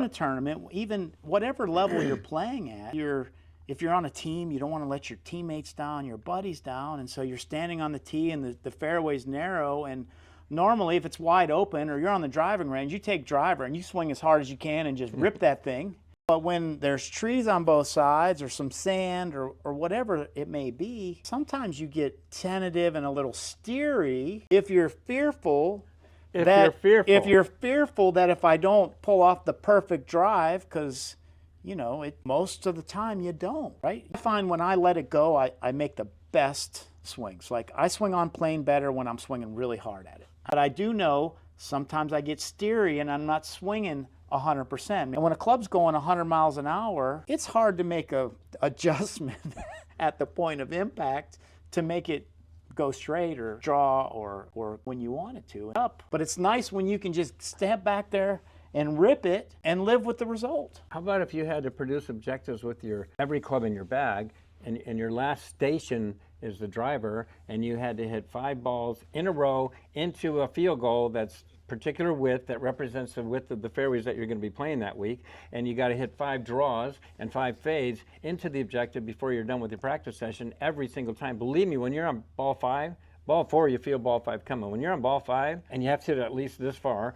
In a tournament, even whatever level you're playing at, if you're on a team, you don't want to let your teammates down, your buddies down, and so you're standing on the tee and the fairway's narrow, and normally if it's wide open or you're on the driving range, you take driver and you swing as hard as you can and just rip that thing. But when there's trees on both sides or some sand or whatever it may be, sometimes you get tentative and a little steery if you're fearful. If you're fearful that if I don't pull off the perfect drive, because most of the time you don't, right? I find when I let it go, I make the best swings. Like I swing on plane better when I'm swinging really hard at it. But I do know sometimes I get steery and I'm not swinging 100%. And when a club's going 100 miles an hour, it's hard to make a adjustment at the point of impact to make it go straight or draw or when you want it to up. But it's nice when you can just step back there and rip it and live with the result. How about if you had to produce objectives with every club in your bag and your last station is the driver and you had to hit 5 balls in a row into a field goal that's particular width that represents the width of the fairways that you're going to be playing that week, and you got to hit 5 draws and 5 fades into the objective before you're done with your practice session every single time. Believe me, when you're on ball 5, ball 4 you feel ball 5 coming. When you're on ball 5 and you have to hit at least this far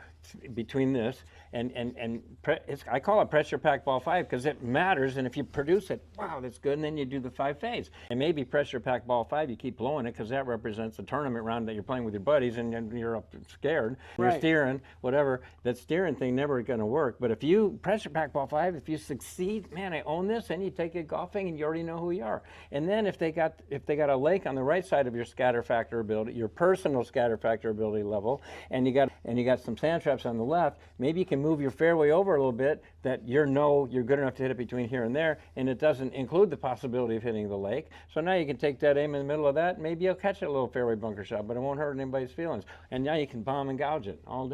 between this I call it pressure pack ball 5 because it matters, and if you produce it, wow, that's good, and then you do the 5 fades. And maybe pressure pack ball 5, you keep blowing it because that represents a tournament round that you're playing with your buddies and you're up scared, right. You're steering, whatever. That steering thing never going to work. But if you pressure pack ball 5, if you succeed, man, I own this, and you take it golfing and you already know who you are. And then if they got a lake on the right side of your scatter factor ability, your personal scatter factor ability level, and you got some sand traps on the left, maybe you can move your fairway over a little bit that you're good enough to hit it between here and there, and it doesn't include the possibility of hitting the lake. So now you can take that aim in the middle of that, maybe you'll catch a little fairway bunker shot, but it won't hurt anybody's feelings. And now you can bomb and gouge it all day.